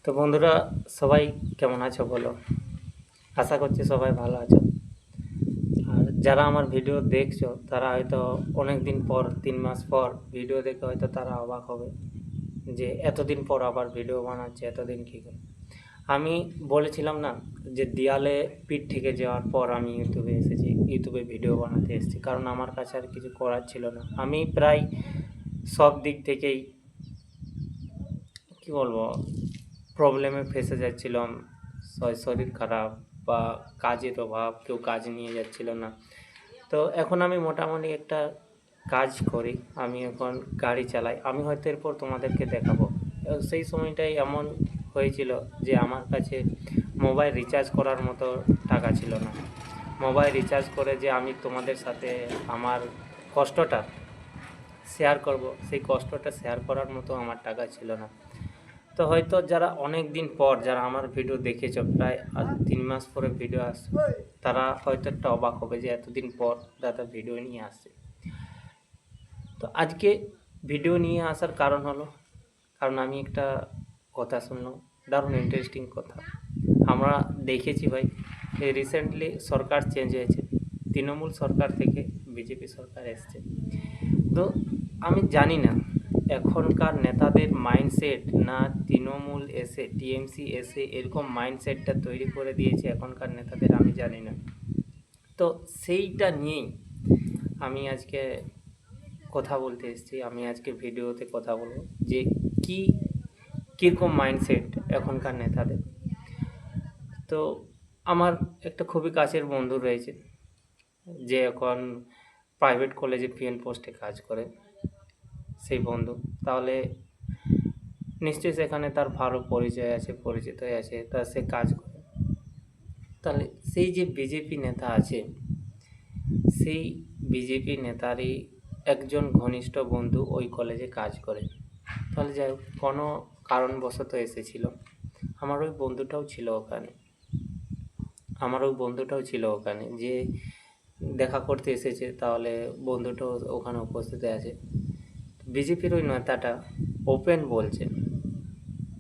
তো বন্ধুরা, সবাই কেমন আছো বলো? আশা করছি সবাই ভালো আছো। আর যারা আমার ভিডিও দেখছো তারা হয়তো অনেক দিন পর, 3 মাস পর ভিডিও দেখে হয়তো তারা অবাক হবে যে এতদিন পর আবার ভিডিও বানাচ্ছে, এতদিন কী করে। আমি বলেছিলাম না যে দেয়ালে পিঠ থেকে যাওয়ার পর আমি ইউটিউবে এসেছি, ইউটিউবে ভিডিও বানাতে এসেছি, কারণ আমার কাছে আর কিছু করার ছিল না। আমি প্রায় সব দিক থেকেই কি বলবো, প্রবলেমে ফেসে যাচ্ছিলাম। শরীর খারাপ বা কাজের অভাব, কেউ কাজ নিয়ে যাচ্ছিল না। তো এখন আমি মোটামুটি একটা কাজ করি, আমি এখন গাড়ি চালাই। আমি হয়তো এরপর তোমাদেরকে দেখাবো। সেই সময়টাই এমন হয়েছিল যে আমার কাছে মোবাইল রিচার্জ করার মতো টাকা ছিল না। মোবাইল রিচার্জ করে যে আমি তোমাদের সাথে আমার কষ্টটা শেয়ার করব, সেই কষ্টটা শেয়ার করার মতো আমার টাকা ছিল না। তো হয়তো যারা অনেক দিন পর, যারা আমার ভিডিও দেখেছো, প্রায় আজ 3 মাস পরে ভিডিও আসছে, তারা হয়তো একটা অবাক হবে যে এতদিন পর দাদা ভিডিও নিয়ে আসছে। তো আজকে ভিডিও নিয়ে আসার কারণ হলো, কারণ আমি একটা কথা শুনলাম, দারুণ ইন্টারেস্টিং কথা। আমরা দেখেছি ভাই, এই রিসেন্টলি সরকার চেঞ্জ হয়েছে, তৃণমূল সরকার থেকে বিজেপি সরকার এসছে। তো আমি জানি না এখনকার নেতাদের মাইন্ডসেট, না তৃণমূল এসে, টিএমসি এসে এরকম মাইন্ডসেটটা তৈরি করে দিয়েছে এখনকার নেতাদের, আমি জানি না। তো সেইটা নিয়েই আমি আজকে কথা বলতে এসেছি। আমি আজকে ভিডিওতে কথা বলবো যে কি কীরকম মাইন্ডসেট এখনকার নেতাদের। তো আমার একটা খুবই কাছের বন্ধু রয়েছে, যে এখন প্রাইভেট কলেজে পিএন পোস্টে কাজ করে, সেই বন্ধু। তাহলে নিশ্চয়ই সেখানে তার ভালো পরিচয় আছে, পরিচিত আছে, তা সে কাজ করে। তাহলে সেই যে বিজেপি নেতা আছে, সেই বিজেপি নেতারই একজন ঘনিষ্ঠ বন্ধু ওই কলেজে কাজ করে। তাহলে যাই হোক, কোনো কারণবশত এসেছিল। আমার ওই বন্ধুটাও ছিল ওখানে, যে দেখা করতে এসেছে, তাহলে বন্ধুটাও ওখানে উপস্থিত আছে। বিজেপির ওই নেতাটা ওপেন বলছে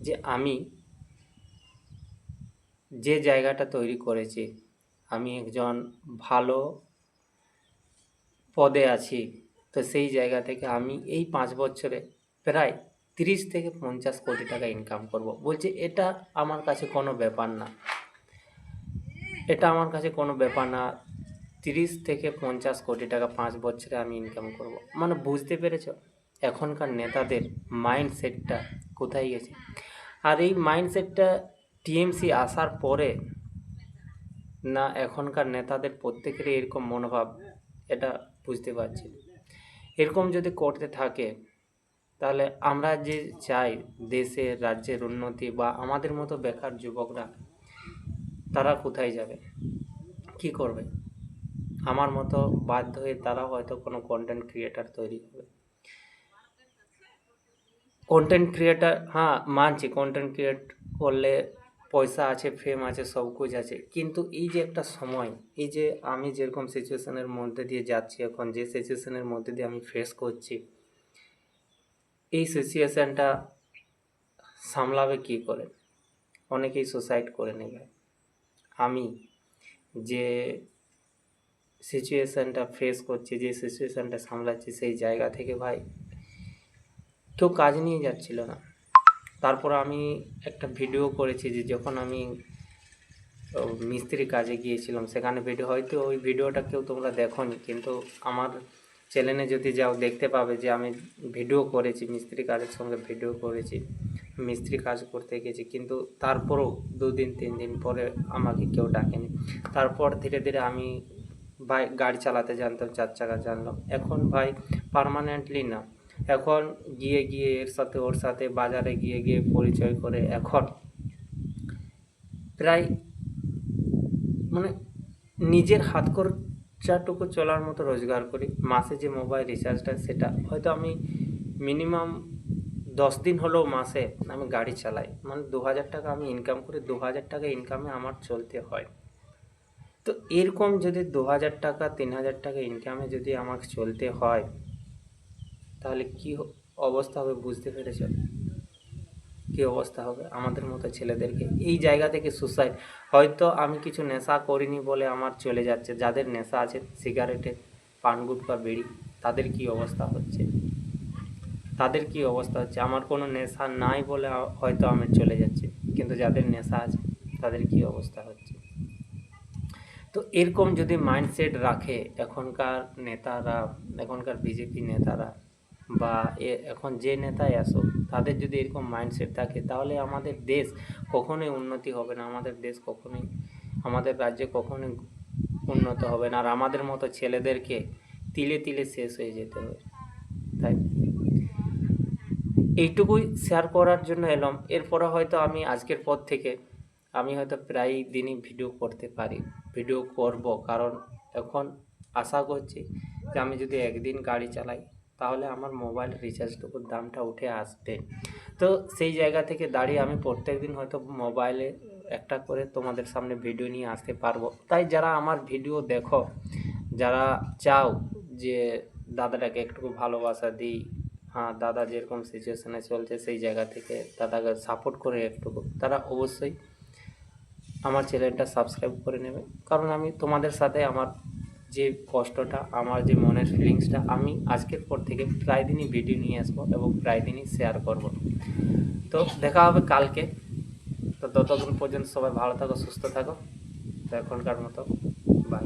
যে আমি যে জায়গাটা তৈরি করেছি, আমি একজন ভালো পদে আছি, তো সেই জায়গা থেকে আমি এই 5 বছরে প্রায় 30 থেকে 50 কোটি টাকা ইনকাম করব। বলছে এটা আমার কাছে কোনো ব্যাপার না, এটা আমার কাছে কোনো ব্যাপার না, 30 থেকে 50 কোটি টাকা 5 বছরে আমি ইনকাম করব। মানে বুঝতে পেরেছ এখনকার নেতাদের মাইন্ডসেটটা কোথায় গেছে। আর এই মাইন্ডসেটটা টিএমসি আসার পরে না এখনকার নেতাদের প্রত্যেকেরই এরকম মনোভাব, এটা বুঝতে পারছি। এরকম যদি করতে থাকে তাহলে আমরা যে চাই দেশের, রাজ্যের উন্নতি, বা আমাদের মতো বেকার যুবকরা, তারা কোথায় যাবে, কি করবে? আমার মতো বাধ্য হয়ে তারা হয়তো কোনো কন্টেন্ট ক্রিয়েটার তৈরি হবে। কন্টেন্ট ক্রিয়েটার, হ্যাঁ মানছি, কন্টেন্ট ক্রিয়েট করলে পয়সা আছে, ফেম আছে, সব কিছু আছে, কিন্তু এই যে একটা সময়, এই যে আমি যেরকম সিচুয়েশনের মধ্যে দিয়ে যাচ্ছি এখন, যে সিচুয়েশনের মধ্যে দিয়ে আমি ফেস করছি, এই সিচুয়েশানটা সামলাবে কী করে? অনেকেই সুসাইড করে নেবে। আমি যে সিচুয়েশানটা ফেস করছি, যে সিচুয়েশানটা সামলাচ্ছি, সেই জায়গা থেকে ভাই কেউ কাজ নিয়ে যাচ্ছিল না। তারপর আমি একটা ভিডিও করেছি যে যখন আমি মিস্ত্রি কাজে গিয়েছিলাম, সেখানে ভিডিও, হয়তো ওই ভিডিওটা কেউ তোমরা দেখোনি, কিন্তু আমার চ্যানেলে যদি যাও দেখতে পাবে যে আমি ভিডিও করেছি, মিস্ত্রি কাজের সঙ্গে ভিডিও করেছি, মিস্ত্রি কাজ করতে গেছি। কিন্তু তারপরও 2 দিন 3 দিন পরে আমাকে কেউ ডাকেনি। তারপর ধীরে ধীরে আমি ভাই গাড়ি চালাতে জানতাম, 4 চাকা জানলাম। এখন ভাই পার্মানেন্টলি না, এখন গিয়ে গিয়ে এর সাথে ওর সাথে বাজারে গিয়ে গিয়ে পরিচয় করে এখন প্রায় মানে নিজের হাত খরচাটুকু চলার মতো রোজগার করি। মাসে যে মোবাইল রিচার্জটা, সেটা হয়তো আমি মিনিমাম 10 দিন হলেও মাসে আমি গাড়ি চালাই, মানে 2000 টাকা আমি ইনকাম করি, 2000 টাকা ইনকামে আমার চলতে হয়। তো এরকম যদি 2000 টাকা 3000 টাকা ইনকামে যদি আমাকে চলতে হয়, তাহলে কি অবস্থা হবে বুঝতে পেরেছ? কী অবস্থা হবে আমাদের মতো ছেলেদেরকে। এই জায়গা থেকে সুসাইড, হয়তো আমি কিছু নেশা করিনি বলে আমার চলে যাচ্ছে, যাদের নেশা আছে সিগারেটে, পান গুটকা বিড়ি, তাদের কী অবস্থা হচ্ছে, তাদের কী অবস্থা হচ্ছে। আমার কোনো নেশা নাই বলে হয়তো আমি চলে যাচ্ছে, কিন্তু যাদের নেশা আছে তাদের কী অবস্থা হচ্ছে। তো এরকম যদি মাইন্ডসেট রাখে এখনকার নেতারা, এখনকার বিজেপি নেতারা বা এখন যে নেতাই আসুক, তাদের যদি এরকম মাইন্ডসেট থাকে তাহলে আমাদের দেশ কখনোই উন্নতি হবে না, আমাদের দেশ কখনোই, আমাদের রাজ্যে কখনোই উন্নত হবে না। আর আমাদের মতো ছেলেদেরকে তিলে তিলে শেষ হয়ে যেতে হবে। তাই এইটুকুই শেয়ার করার জন্য এলাম। এরপরে হয়তো আমি আজকের পর থেকে আমি হয়তো প্রায় দিনই ভিডিও করতে পারি, ভিডিও করব, কারণ এখন আশা করছি যে আমি যদি একদিন গাড়ি চালাই তাহলে আমার মোবাইল রিচার্জটুকুর দামটা উঠে আসবে। তো সেই জায়গা থেকে দাঁড়িয়ে আমি প্রত্যেক দিন হয়তো মোবাইলে একটা করে তোমাদের সামনে ভিডিও নিয়ে আসতে পারবো। তাই যারা আমার ভিডিও দেখো, যারা চাও যে দাদাটাকে একটু ভালোবাসা দিই, হ্যাঁ দাদা যেরকম সিচুয়েশানে চলছে সেই জায়গা থেকে দাদাকে সাপোর্ট করে একটুকু, তারা অবশ্যই আমার চ্যানেলটা সাবস্ক্রাইব করে নেবে। কারণ আমি তোমাদের সাথে আমার যে কষ্টটা, আমার যে মনের ফিলিংসটা, আমি আজকের পর থেকে প্রায় দিনই ভিডিও নিয়ে আসবো এবং প্রায় দিনই শেয়ার করব। তো দেখা হবে কালকে। তো ততক্ষণ পর্যন্ত সবাই ভালো থাকো, সুস্থ থাকো। তো এখনকার মতো বাই।